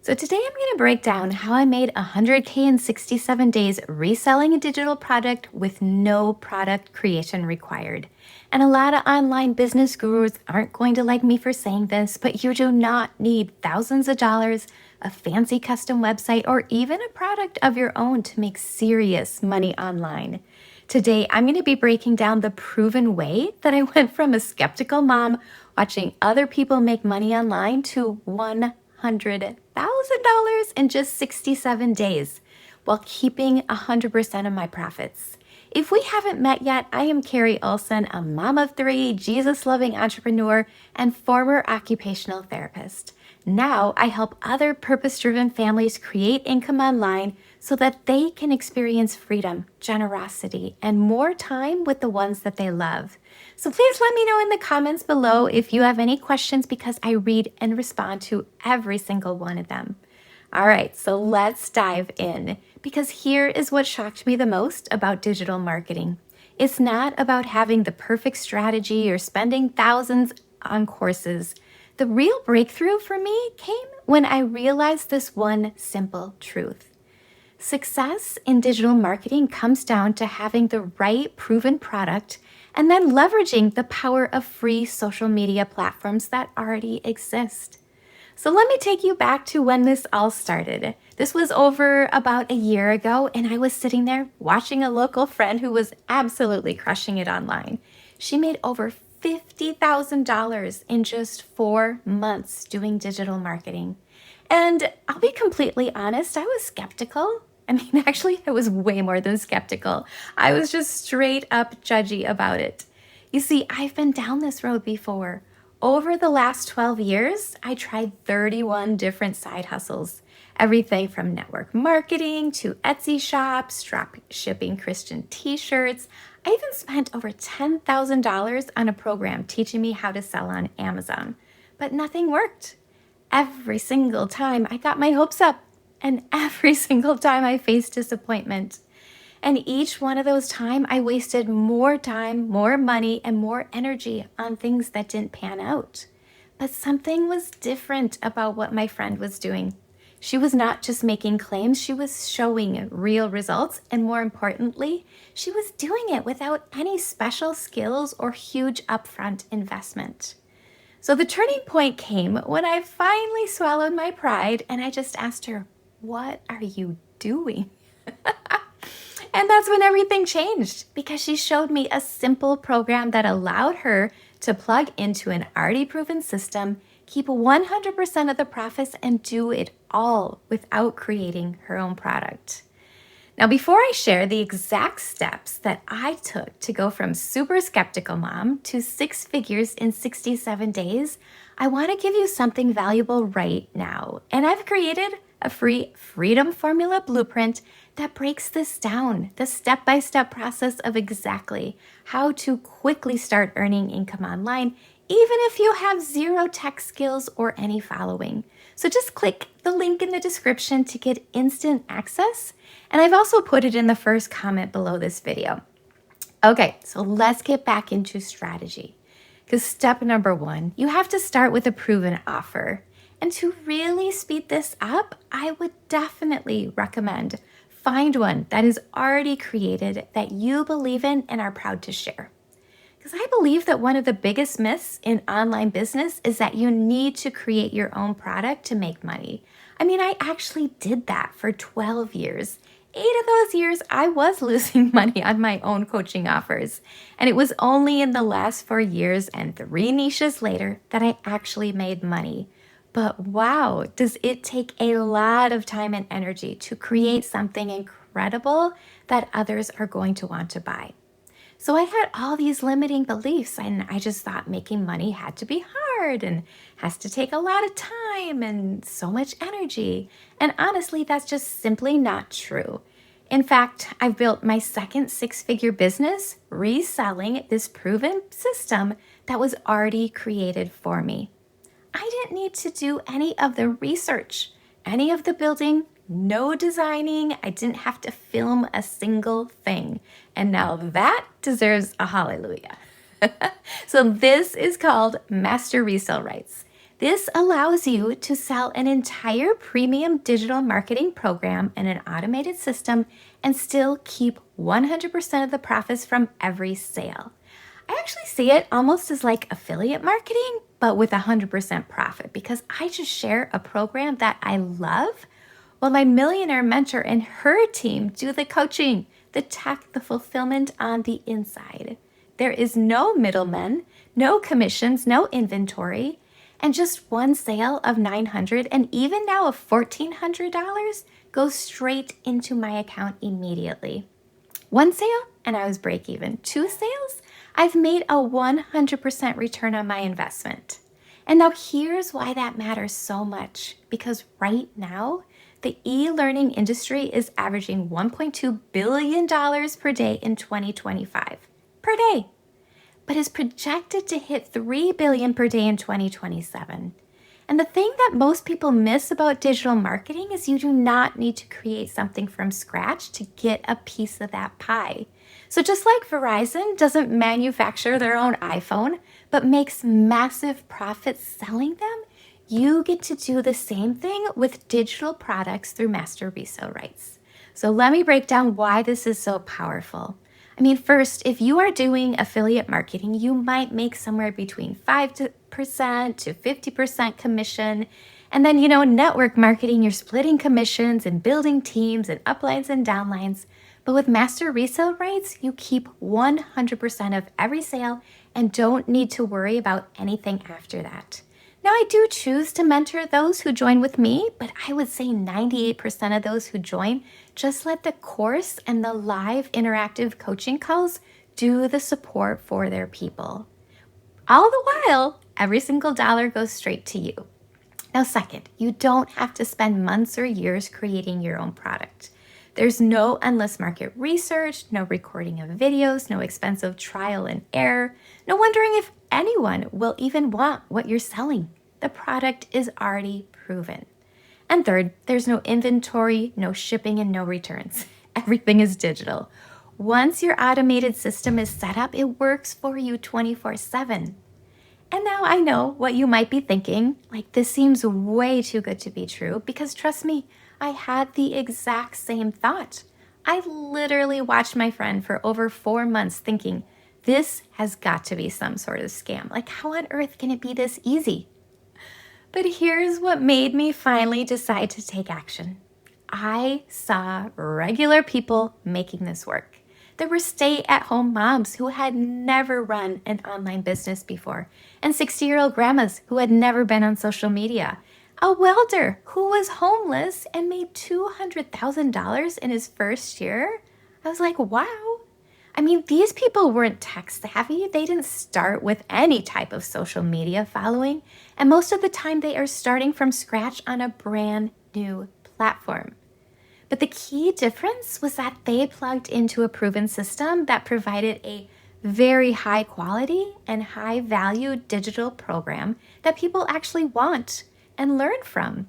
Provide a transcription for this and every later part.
So today I'm going to break down how I made 100K in 67 days reselling a digital product with no product creation required. And a lot of online business gurus aren't going to like me for saying this, but you do not need thousands of dollars, a fancy custom website, or even a product of your own to make serious money online. Today, I'm going to be breaking down the proven way that I went from a skeptical mom watching other people make money online to $100,000 in just 67 days while keeping 100% of my profits. If we haven't met yet, I am Kari Olson, a mom of three, Jesus-loving entrepreneur, and former occupational therapist. Now I help other purpose-driven families create income online so that they can experience freedom, generosity, and more time with the ones that they love. So please let me know in the comments below if you have any questions because I read and respond to every single one of them. All right, so let's dive in because here is what shocked me the most about digital marketing. It's not about having the perfect strategy or spending thousands on courses. The real breakthrough for me came when I realized this one simple truth. Success in digital marketing comes down to having the right proven product and then leveraging the power of free social media platforms that already exist. So let me take you back to when this all started. This was over about a year ago, and I was sitting there watching a local friend who was absolutely crushing it online. She made over $50,000 in just 4 months doing digital marketing. And I'll be completely honest, I was skeptical. Actually, I was way more than skeptical. I was just straight up judgy about it. You see, I've been down this road before. Over the last 12 years, I tried 31 different side hustles. Everything from network marketing to Etsy shops, drop shipping Christian t-shirts. I even spent over $10,000 on a program teaching me how to sell on Amazon. But nothing worked. Every single time I got my hopes up, and every single time I faced disappointment. And each one of those times, I wasted more time, more money, and more energy on things that didn't pan out. But something was different about what my friend was doing. She was not just making claims, she was showing real results. And more importantly, she was doing it without any special skills or huge upfront investment. So the turning point came when I finally swallowed my pride and I just asked her, "What are you doing?" And that's when everything changed because she showed me a simple program that allowed her to plug into an already proven system, keep 100% of the profits, and do it all without creating her own product. Now, before I share the exact steps that I took to go from super skeptical mom to 6 figures in 67 days, I want to give you something valuable right now. And I've created a free Freedom Formula blueprint that breaks this down, the step-by-step process of exactly how to quickly start earning income online, even if you have zero tech skills or any following. So just click the link in the description to get instant access. And I've also put it in the first comment below this video. Okay, so let's get back into strategy. Because step number 1, you have to start with a proven offer. And to really speed this up, I would definitely recommend find one that is already created that you believe in and are proud to share. Because I believe that one of the biggest myths in online business is that you need to create your own product to make money. I actually did that for 12 years. 8 of those years, I was losing money on my own coaching offers. And it was only in the last 4 years and 3 niches later that I actually made money. But wow, does it take a lot of time and energy to create something incredible that others are going to want to buy. So I had all these limiting beliefs and I just thought making money had to be hard and has to take a lot of time and so much energy. And honestly, that's just simply not true. In fact, I've built my second 6-figure business reselling this proven system that was already created for me. I didn't need to do any of the research, any of the building, no designing. I didn't have to film a single thing. And now that deserves a hallelujah. So this is called master resale rights. This allows you to sell an entire premium digital marketing program in an automated system and still keep 100% of the profits from every sale. I actually see it almost as like affiliate marketing, but with 100% profit because I just share a program that I love while my millionaire mentor and her team do the coaching, the tech, the fulfillment on the inside. There is no middlemen, no commissions, no inventory, and just one sale of $900 and even now of $1,400 goes straight into my account immediately. One sale and I was break even. Two sales, I've made a 100% return on my investment. And now here's why that matters so much. Because right now, the e-learning industry is averaging $1.2 billion per day in 2025. Per day. But is projected to hit $3 billion per day in 2027. And the thing that most people miss about digital marketing is you do not need to create something from scratch to get a piece of that pie. So just like Verizon doesn't manufacture their own iPhone, but makes massive profits selling them, you get to do the same thing with digital products through master resale rights. So let me break down why this is so powerful. First, if you are doing affiliate marketing, you might make somewhere between 5% to 50% commission. And then, network marketing, you're splitting commissions and building teams and uplines and downlines. But with master resale rights, you keep 100% of every sale and don't need to worry about anything after that. Now, I do choose to mentor those who join with me, but I would say 98% of those who join just let the course and the live interactive coaching calls do the support for their people. All the while, every single dollar goes straight to you. Now, second, you don't have to spend months or years creating your own product. There's no endless market research, no recording of videos, no expensive trial and error, no wondering if anyone will even want what you're selling. The product is already proven. And third, there's no inventory, no shipping, and no returns. Everything is digital. Once your automated system is set up, it works for you 24/7. And now I know what you might be thinking, like this seems way too good to be true, because trust me, I had the exact same thought. I literally watched my friend for over 4 months thinking, this has got to be some sort of scam. Like, how on earth can it be this easy? But here's what made me finally decide to take action. I saw regular people making this work. There were stay-at-home moms who had never run an online business before, and 60-year-old grandmas who had never been on social media. A welder who was homeless and made $200,000 in his first year. I was like, wow. These people weren't tech savvy. They didn't start with any type of social media following, and most of the time they are starting from scratch on a brand new platform. But the key difference was that they plugged into a proven system that provided a very high quality and high value digital program that people actually want and learn from.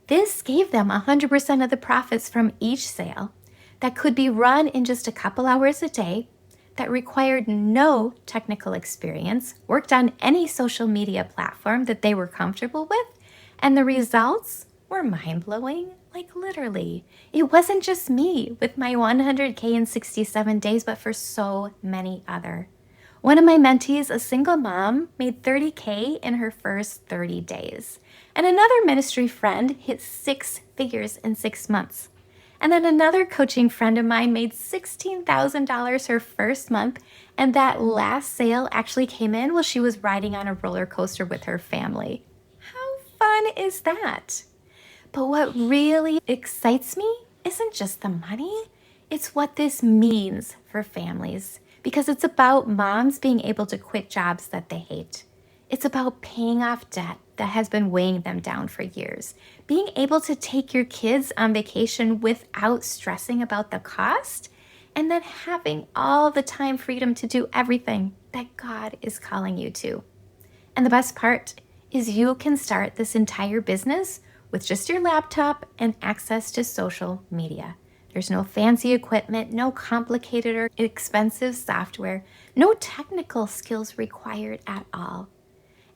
This gave them 100% of the profits from each sale that could be run in just a couple hours a day, that required no technical experience, worked on any social media platform that they were comfortable with, and the results were mind-blowing. Like literally, it wasn't just me with my 100K in 67 days, but for so many other. One of my mentees, a single mom, made 30K in her first 30 days. And another ministry friend hit 6 figures in 6 months. And then another coaching friend of mine made $16,000 her first month. And that last sale actually came in while she was riding on a roller coaster with her family. How fun is that? But what really excites me isn't just the money, it's what this means for families. Because it's about moms being able to quit jobs that they hate. It's about paying off debt that has been weighing them down for years. Being able to take your kids on vacation without stressing about the cost, and then having all the time freedom to do everything that God is calling you to. And the best part is you can start this entire business with just your laptop and access to social media. There's no fancy equipment, no complicated or expensive software, no technical skills required at all.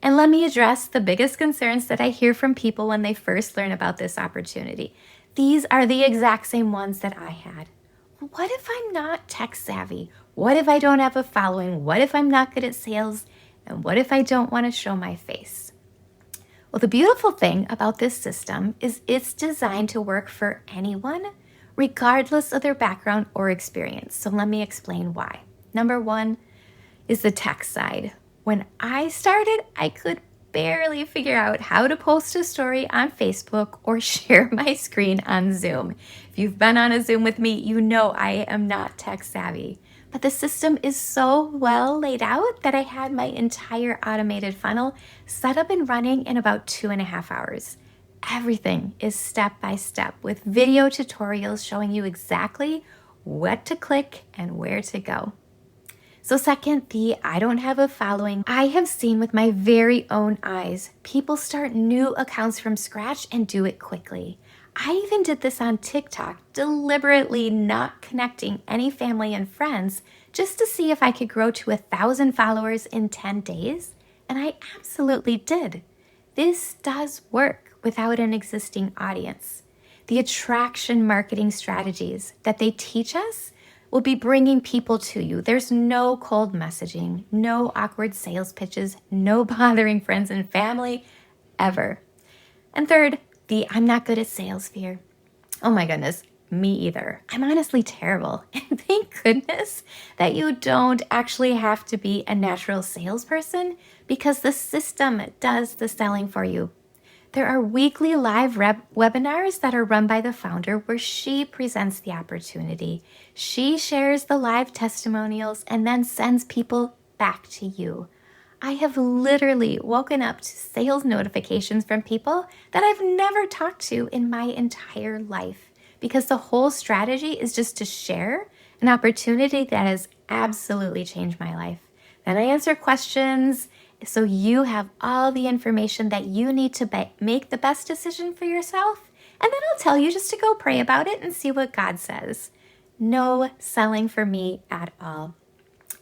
And let me address the biggest concerns that I hear from people when they first learn about this opportunity. These are the exact same ones that I had. What if I'm not tech savvy? What if I don't have a following? What if I'm not good at sales? And what if I don't want to show my face? Well, the beautiful thing about this system is it's designed to work for anyone, regardless of their background or experience. So let me explain why. Number one is the tech side. When I started, I could barely figure out how to post a story on Facebook or share my screen on Zoom. If you've been on a Zoom with me, you know I am not tech savvy. But the system is so well laid out that I had my entire automated funnel set up and running in about 2.5 hours. Everything is step by step with video tutorials showing you exactly what to click and where to go. So second, the I don't have a following. I have seen with my very own eyes, people start new accounts from scratch and do it quickly. I even did this on TikTok, deliberately not connecting any family and friends just to see if I could grow to 1,000 followers in 10 days. And I absolutely did. This does work without an existing audience. The attraction marketing strategies that they teach us will be bringing people to you. There's no cold messaging, no awkward sales pitches, no bothering friends and family ever. And third, the I'm not good at sales fear. Oh my goodness, me either. I'm honestly terrible. And thank goodness that you don't actually have to be a natural salesperson because the system does the selling for you. There are weekly live webinars that are run by the founder where she presents the opportunity. She shares the live testimonials and then sends people back to you. I have literally woken up to sales notifications from people that I've never talked to in my entire life because the whole strategy is just to share an opportunity that has absolutely changed my life. Then I answer questions so you have all the information that you need to make the best decision for yourself. And then I'll tell you just to go pray about it and see what God says. No selling for me at all.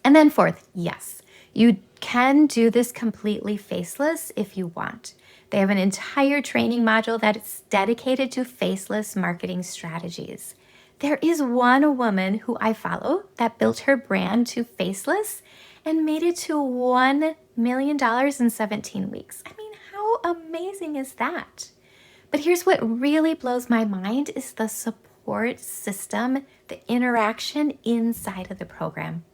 And then fourth, yes, you can do this completely faceless if you want. They have an entire training module that is dedicated to faceless marketing strategies. There is one woman who I follow that built her brand to faceless and made it to $1 million in 17 weeks. I mean, how amazing is that? But here's what really blows my mind is the support system, the interaction inside of the program.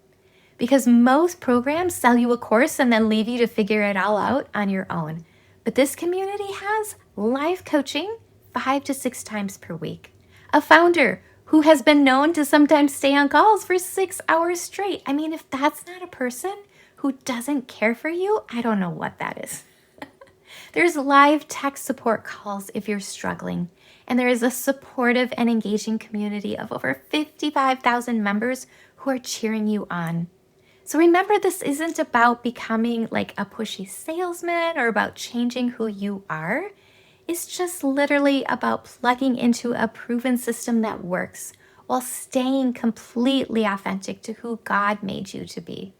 Because most programs sell you a course and then leave you to figure it all out on your own. But this community has live coaching 5 to 6 times per week. A founder who has been known to sometimes stay on calls for 6 hours straight. I mean, if that's not a person who doesn't care for you, I don't know what that is. There's live tech support calls if you're struggling. And there is a supportive and engaging community of over 55,000 members who are cheering you on. So remember, this isn't about becoming like a pushy salesman or about changing who you are. It's just literally about plugging into a proven system that works while staying completely authentic to who God made you to be.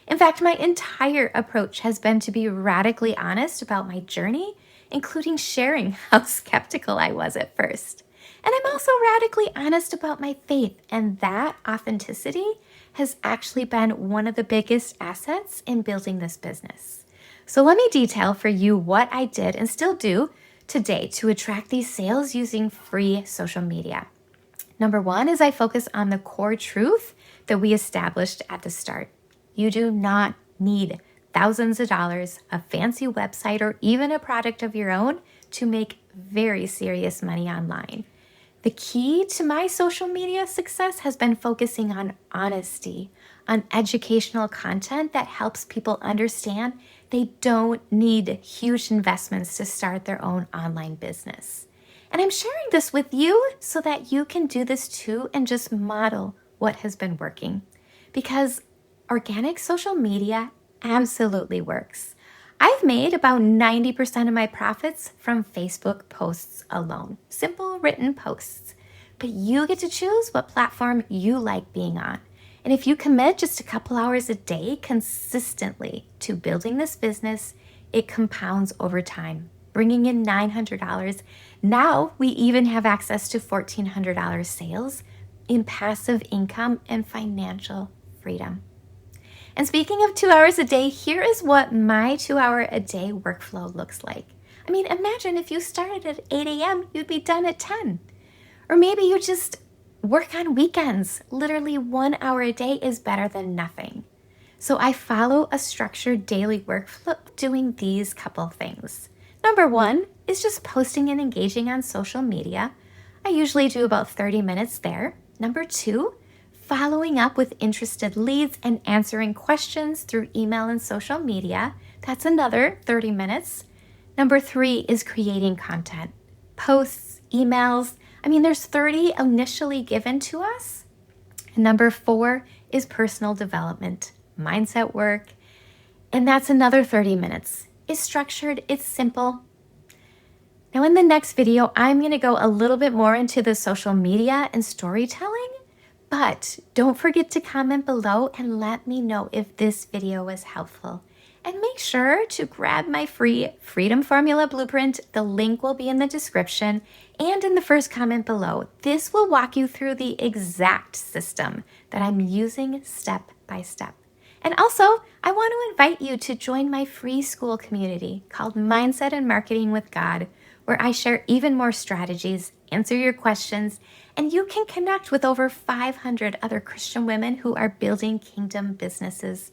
In fact, my entire approach has been to be radically honest about my journey, including sharing how skeptical I was at first. And I'm also radically honest about my faith, and that authenticity has actually been one of the biggest assets in building this business. So let me detail for you what I did and still do today to attract these sales using free social media. Number one is I focus on the core truth that we established at the start. You do not need thousands of dollars, a fancy website, or even a product of your own to make very serious money online. The key to my social media success has been focusing on honesty, on educational content that helps people understand they don't need huge investments to start their own online business. And I'm sharing this with you so that you can do this too and just model what has been working. Because organic social media absolutely works. I've made about 90% of my profits from Facebook posts alone, simple written posts. But you get to choose what platform you like being on. And if you commit just a couple hours a day consistently to building this business, it compounds over time, bringing in $900. Now we even have access to $1,400 sales in passive income and financial freedom. And speaking of 2 hours a day, here is what my 2 hour a day workflow looks like. I mean, imagine if you started at 8 a.m., you'd be done at 10. Or maybe you just work on weekends. Literally 1 hour a day is better than nothing. So I follow a structured daily workflow doing these couple things. Number one is just posting and engaging on social media. I usually do about 30 minutes there. Number two, following up with interested leads and answering questions through email and social media. That's another 30 minutes. Number three is creating content, posts, emails. I mean, there's 30 initially given to us. And number four is personal development, mindset work. And that's another 30 minutes. It's structured, it's simple. Now in the next video, I'm going to go a little bit more into the social media and storytelling, but don't forget to comment below and let me know if this video was helpful. And make sure to grab my free Freedom Formula Blueprint. The link will be in the description and in the first comment below. This will walk you through the exact system that I'm using step by step. And also, I want to invite you to join my free school community called Mindset and Marketing with God, where I share even more strategies, answer your questions, and you can connect with over 500 other Christian women who are building kingdom businesses.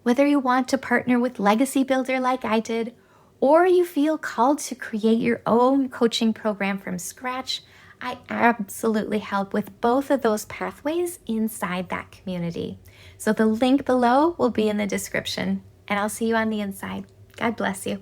Whether you want to partner with Legacy Builder like I did, or you feel called to create your own coaching program from scratch, I absolutely help with both of those pathways inside that community. So the link below will be in the description, and I'll see you on the inside. God bless you.